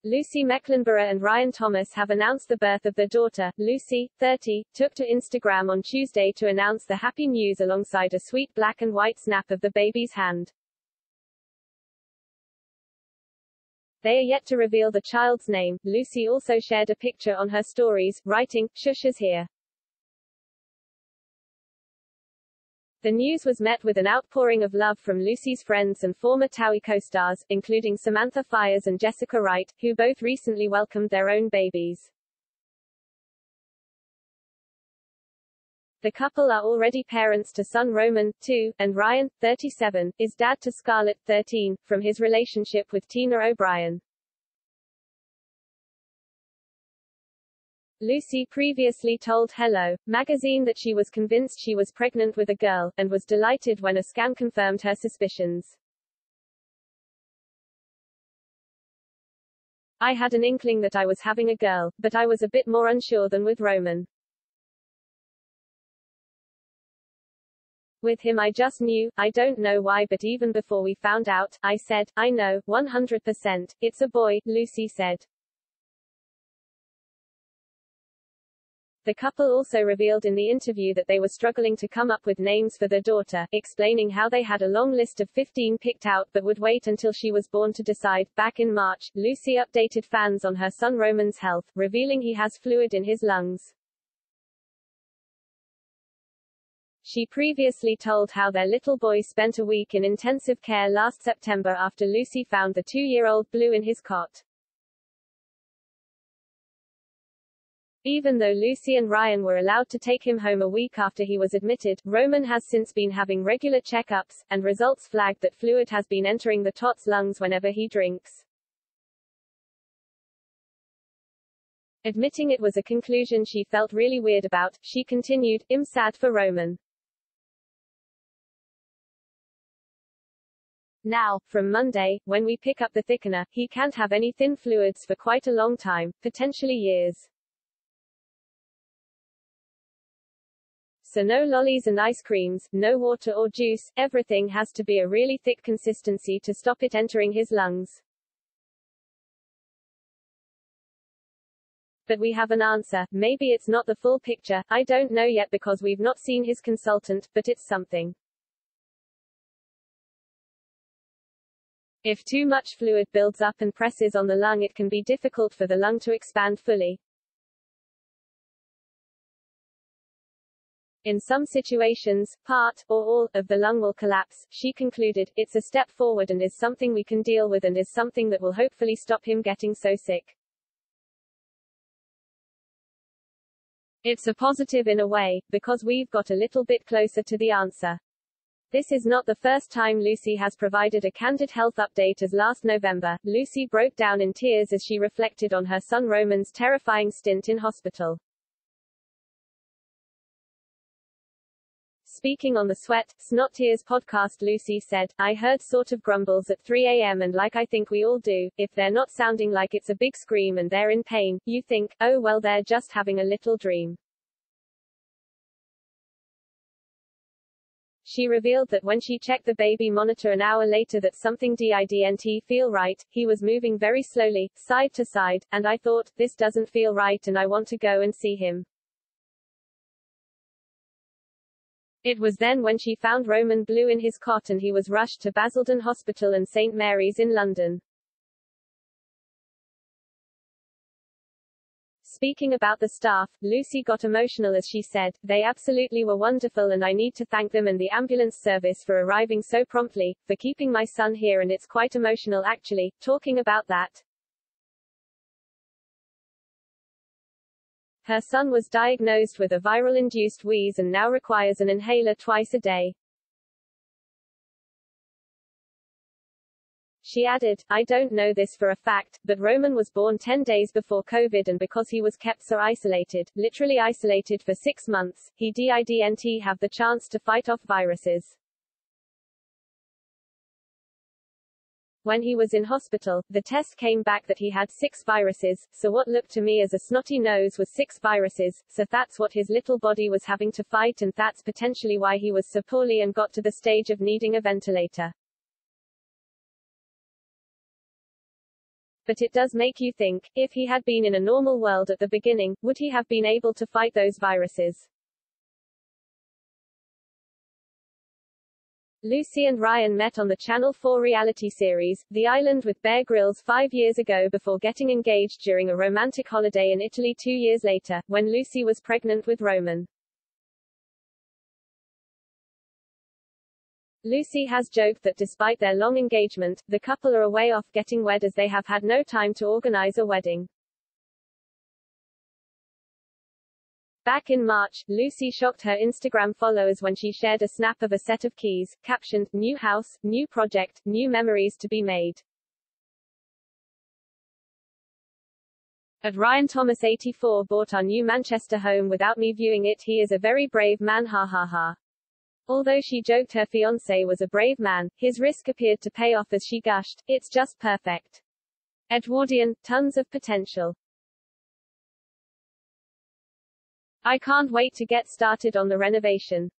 Lucy Mecklenburgh and Ryan Thomas have announced the birth of their daughter. Lucy, 30, took to Instagram on Tuesday to announce the happy news alongside a sweet black and white snap of the baby's hand. They are yet to reveal the child's name. Lucy also shared a picture on her stories, writing, "Shush is here." The news was met with an outpouring of love from Lucy's friends and former Towie co-stars, including Samantha Fiers and Jessica Wright, who both recently welcomed their own babies. The couple are already parents to son Roman, 2, and Ryan, 37, is dad to Scarlett, 13, from his relationship with Tina O'Brien. Lucy previously told Hello! Magazine that she was convinced she was pregnant with a girl, and was delighted when a scan confirmed her suspicions. "I had an inkling that I was having a girl, but I was a bit more unsure than with Roman. With him I just knew, I don't know why, but even before we found out, I said, I know, 100%, it's a boy," Lucy said. The couple also revealed in the interview that they were struggling to come up with names for their daughter, explaining how they had a long list of 15 picked out but would wait until she was born to decide. Back in March, Lucy updated fans on her son Roman's health, revealing he has fluid in his lungs. She previously told how their little boy spent a week in intensive care last September after Lucy found the 2-year-old blue in his cot. Even though Lucy and Ryan were allowed to take him home a week after he was admitted, Roman has since been having regular checkups, and results flagged that fluid has been entering the tot's lungs whenever he drinks. Admitting it was a conclusion she felt really weird about, she continued, "I'm sad for Roman. Now, from Monday, when we pick up the thickener, he can't have any thin fluids for quite a long time, potentially years. So no lollies and ice creams, no water or juice, everything has to be a really thick consistency to stop it entering his lungs. But we have an answer. Maybe it's not the full picture, I don't know yet because we've not seen his consultant, but it's something. If too much fluid builds up and presses on the lung, it can be difficult for the lung to expand fully. In some situations, part, or all, of the lung will collapse," she concluded. "It's a step forward and is something we can deal with and is something that will hopefully stop him getting so sick. It's a positive in a way, because we've got a little bit closer to the answer." This is not the first time Lucy has provided a candid health update, as last November, Lucy broke down in tears as she reflected on her son Roman's terrifying stint in hospital. Speaking on the Sweat, Snot Tears podcast, Lucy said, "I heard sort of grumbles at 3 a.m. and like I think we all do, if they're not sounding like it's a big scream and they're in pain, you think, oh well, they're just having a little dream." She revealed that when she checked the baby monitor an hour later that something didn't feel right, he was moving very slowly, side to side, and I thought, this doesn't feel right and I want to go and see him. It was then when she found Roman blue in his cot and he was rushed to Basildon Hospital and St Mary's in London. Speaking about the staff, Lucy got emotional as she said, "They absolutely were wonderful and I need to thank them and the ambulance service for arriving so promptly, for keeping my son here, and it's quite emotional actually, talking about that." Her son was diagnosed with a viral-induced wheeze and now requires an inhaler twice a day. She added, "I don't know this for a fact, but Roman was born 10 days before COVID, and because he was kept so isolated, literally isolated for 6 months, he didn't have the chance to fight off viruses. When he was in hospital, the test came back that he had 6 viruses, so what looked to me as a snotty nose was 6 viruses, so that's what his little body was having to fight, and that's potentially why he was so poorly and got to the stage of needing a ventilator." but it does make you think, if he had been in a normal world at the beginning, would he have been able to fight those viruses? Lucy and Ryan met on the Channel 4 reality series, The Island with Bear Grylls 5 years ago before getting engaged during a romantic holiday in Italy 2 years later, when Lucy was pregnant with Roman. Lucy has joked that despite their long engagement, the couple are a way off getting wed as they have had no time to organize a wedding. Back in March, Lucy shocked her Instagram followers when she shared a snap of a set of keys, captioned, "New house, new project, new memories to be made." At Ryan Thomas 84 bought our new Manchester home without me viewing it. He is a very brave man, ha ha ha. Although she joked her fiancé was a brave man, his risk appeared to pay off as she gushed, "It's just perfect. Edwardian, tons of potential. I can't wait to get started on the renovation."